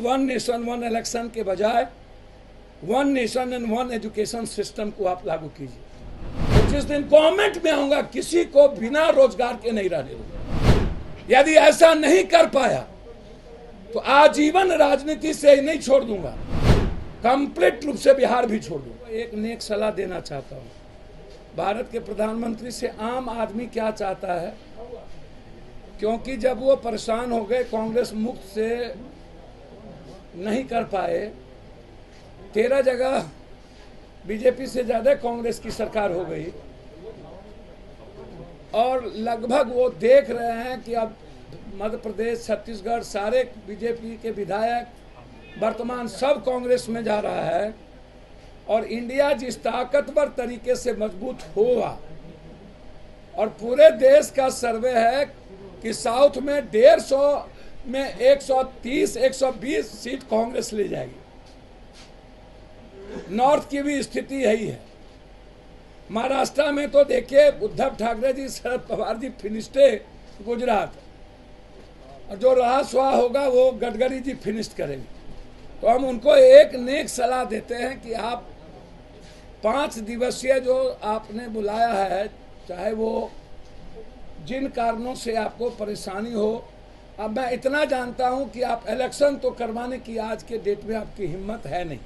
One nation one election के बजाय one nation and one education system को आप लागू कीजिए। तो जिस दिन गवर्नमेंट में आऊंगा किसी को बिना रोजगार के नहीं रहने दूंगा। यदि ऐसा नहीं कर पाया तो आजीवन राजनीति से ही नहीं छोड़ दूंगा, कंप्लीट रूप से बिहार भी छोड़ दूंगा। एक नेक सलाह देना चाहता हूं भारत के प्रधानमंत्री से। आम आदमी क्या चाहता है, क्योंकि जब वो परेशान हो गए, कांग्रेस मुक्त से नहीं कर पाए, 13 जगह बीजेपी से ज्यादा कांग्रेस की सरकार हो गई और लगभग वो देख रहे हैं कि अब मध्य प्रदेश, छत्तीसगढ़, सारे बीजेपी के विधायक वर्तमान सब कांग्रेस में जा रहा है। और इंडिया जिस ताकतवर तरीके से मजबूत हुआ और पूरे देश का सर्वे है कि साउथ में 150 में 130 120 सीट कांग्रेस ले जाएगी। नॉर्थ की भी स्थिति यही है। महाराष्ट्र में तो देखिए उद्धव ठाकरे जी, शरद पवार जी फिनिश्टे गुजरात, और जो रहा सुहा होगा वो गडकरी जी फिनिश्ड करेंगे। तो हम उनको एक नेक सलाह देते हैं कि आप 5 दिवसीय जो आपने बुलाया है, चाहे वो जिन कारणों से आपको परेशानी हो, अब मैं इतना जानता हूं कि आप इलेक्शन तो करवाने की आज के डेट में आपकी हिम्मत है नहीं।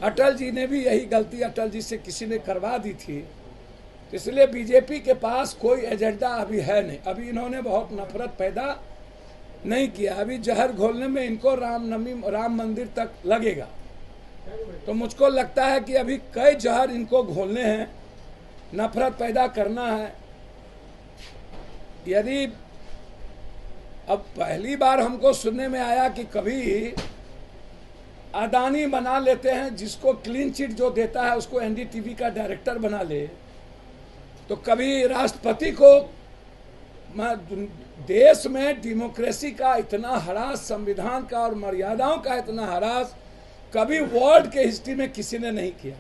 अटल जी ने भी यही गलती अटल जी से किसी ने करवा दी थी, इसलिए बीजेपी के पास कोई एजेंडा अभी है नहीं। अभी इन्होंने बहुत नफरत पैदा नहीं किया, अभी जहर घोलने में इनको राम मंदिर तक लगेगा। तो मुझको लगता है कि अभी कई जहर इनको घोलने हैं, नफरत पैदा करना है। यदि अब पहली बार हमको सुनने में आया कि कभी अदानी बना लेते हैं, जिसको क्लीन चिट जो देता है उसको एनडीटीवी का डायरेक्टर बना ले, तो कभी राष्ट्रपति को, देश में डेमोक्रेसी का इतना हरास, संविधान का और मर्यादाओं का इतना हरास कभी वर्ल्ड के हिस्ट्री में किसी ने नहीं किया।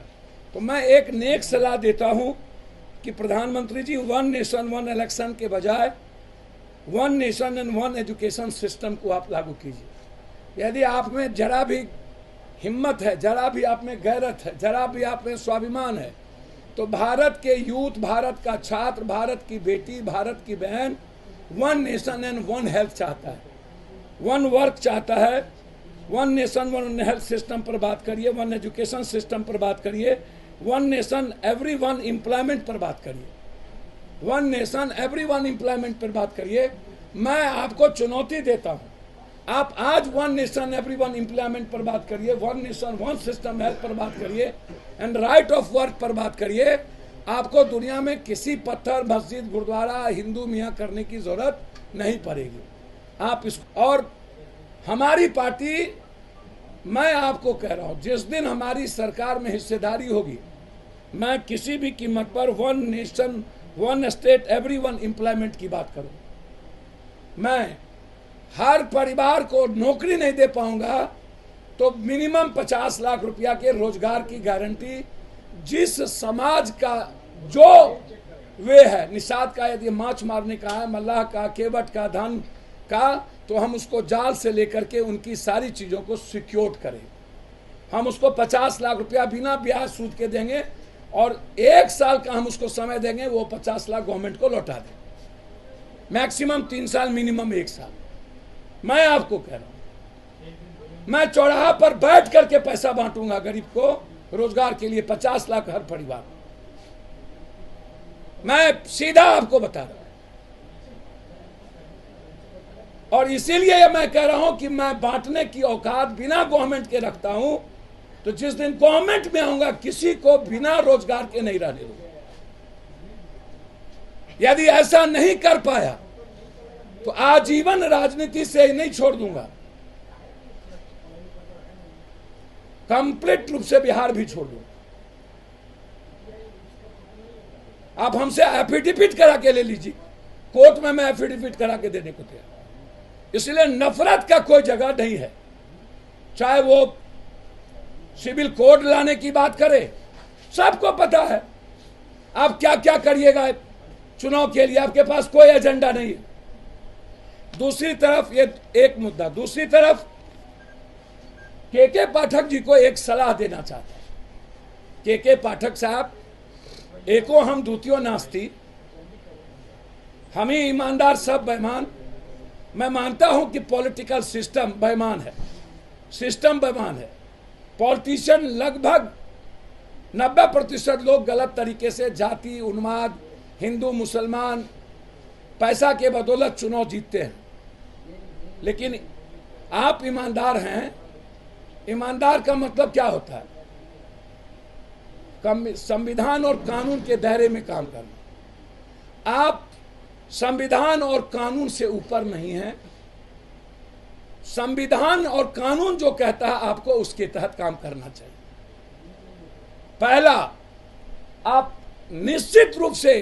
तो मैं एक नेक सलाह देता हूं कि प्रधानमंत्री जी, वन नेशन वन इलेक्शन के बजाय one nation and one education system को आप लागू कीजिए। यदि आप में जरा भी हिम्मत है, जरा भी आप में गैरत है, जरा भी आप में स्वाभिमान है, तो भारत के यूथ, भारत का छात्र, भारत की बेटी, भारत की बहन one nation and one health चाहता है, वन वर्क चाहता है। One nation one health system पर बात करिए, वन एजुकेशन सिस्टम पर बात करिए, one nation every one employment पर बात करिए, one nation every one employment पर बात करिए। मैं आपको चुनौती देता हूं, आप आज one nation every one employment पर बात करिए, one nation one system health पर बात करिए एंड राइट ऑफ वर्क पर बात करिए। आपको दुनिया में किसी पत्थर, मस्जिद, गुरुद्वारा, हिंदू मियाँ करने की जरूरत नहीं पड़ेगी। आप इसको, और हमारी पार्टी, मैं आपको कह रहा हूं, जिस दिन हमारी सरकार में हिस्सेदारी होगी, मैं किसी भी कीमत पर one nation one state every one employment की बात करूं। मैं हर परिवार को नौकरी नहीं दे पाऊंगा तो मिनिमम 50 लाख रुपया के रोजगार की गारंटी, जिस समाज का जो वे है, निषाद का यदि माछ मारने का है, मल्लाह का, केवट का, धन का, तो हम उसको जाल से लेकर के उनकी सारी चीजों को सिक्योर करें। हम उसको 50 लाख रुपया बिना ब्याज सूद के देंगे और 1 साल का हम उसको समय देंगे, वो 50 लाख गवर्नमेंट को लौटा दें। मैक्सिमम 3 साल, मिनिमम 1 साल। मैं आपको कह रहा हूं, मैं चौराहा पर बैठ करके पैसा बांटूंगा गरीब को रोजगार के लिए, 50 लाख हर परिवार। मैं सीधा आपको बता रहा हूं, और इसीलिए मैं कह रहा हूं कि मैं बांटने की औकात बिना गवर्नमेंट के रखता हूं। तो जिस दिन गवर्नमेंट में आऊंगा किसी को बिना रोजगार के नहीं रहने दूंगा। यदि ऐसा नहीं कर पाया तो आजीवन राजनीति से ही नहीं छोड़ दूंगा, कंप्लीट रूप से बिहार भी छोड़ दूंगा। आप हमसे एफिडेविट करा के ले लीजिए, कोर्ट में मैं एफिडेविट करा के देने को तैयार। इसलिए नफरत का कोई जगह नहीं है। चाहे वो सिविल कोड लाने की बात करे, सबको पता है आप क्या क्या करिएगा चुनाव के लिए, आपके पास कोई एजेंडा नहीं है। दूसरी तरफ ये एक मुद्दा, दूसरी तरफ के पाठक जी को एक सलाह देना चाहता हूं। के पाठक साहब, एको हम द्वितीयो नास्ति, हम ही ईमानदार सब बेईमान। मैं मानता हूं कि पॉलिटिकल सिस्टम बेईमान है, सिस्टम बेईमान है। पॉलिटिशियन लगभग 90% लोग गलत तरीके से जाति, उन्माद, हिंदू मुसलमान, पैसा के बदौलत चुनाव जीतते हैं। लेकिन आप ईमानदार हैं। ईमानदार का मतलब क्या होता है? संविधान और कानून के दायरे में काम करना। आप संविधान और कानून से ऊपर नहीं हैं। संविधान और कानून जो कहता है आपको उसके तहत काम करना चाहिए। पहला, आप निश्चित रूप से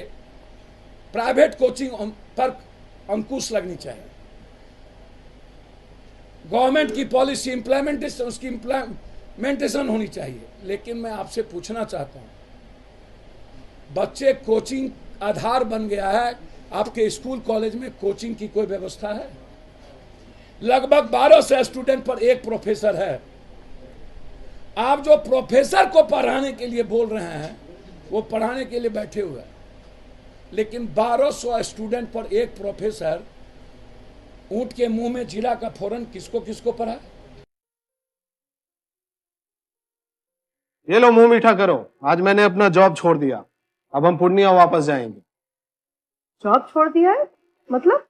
प्राइवेट कोचिंग पर अंकुश लगनी चाहिए। गवर्नमेंट की पॉलिसी इंप्लीमेंटेशन, उसकी इंप्लीमेंटेशन होनी चाहिए। लेकिन मैं आपसे पूछना चाहता हूं, बच्चे कोचिंग आधार बन गया है। आपके स्कूल कॉलेज में कोचिंग की कोई व्यवस्था है? लगभग 1200 स्टूडेंट पर एक प्रोफेसर है। आप जो प्रोफेसर को पढ़ाने के लिए बोल रहे हैं वो पढ़ाने के लिए बैठे हुए हैं, लेकिन 1200 स्टूडेंट पर एक प्रोफेसर ऊंट के मुंह में जीरा का फोरन किसको किसको पढ़ा? ये लो मुंह मीठा करो, आज मैंने अपना जॉब छोड़ दिया। अब हम पूर्णिया वापस जाएंगे। जॉब छोड़ दिया है? मतलब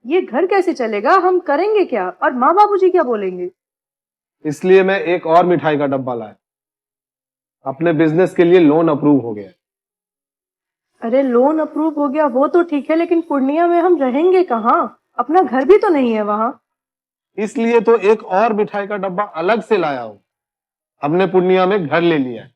ये घर कैसे चलेगा? हम करेंगे क्या? और माँ बाबूजी क्या बोलेंगे? इसलिए मैं एक और मिठाई का डब्बा लाया। अपने बिजनेस के लिए लोन अप्रूव हो गया। अरे लोन अप्रूव हो गया वो तो ठीक है, लेकिन पूर्णिया में हम रहेंगे कहाँ? अपना घर भी तो नहीं है वहाँ। इसलिए तो एक और मिठाई का डब्बा अलग से लाया हूं। हमने पूर्णिया में घर ले लिया है,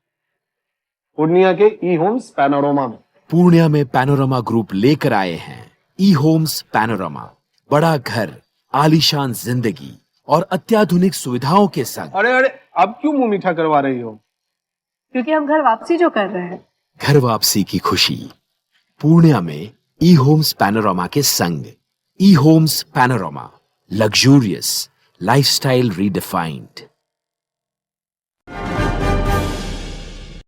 पूर्णिया के ई होम्स पैनोरमा में। पूर्णिया में पैनोरमा ग्रुप लेकर आए हैं ई होम्स पैनोरमा। बड़ा घर, आलीशान जिंदगी और अत्याधुनिक सुविधाओं के संग। अरे अरे, अब क्यों मुंह मीठा करवा रही हो? क्योंकि हम घर वापसी जो कर रहे हैं। घर वापसी की खुशी पूर्णिया में ई होम्स पैनोरमा के संग। E homes panorama, luxurious lifestyle redefined.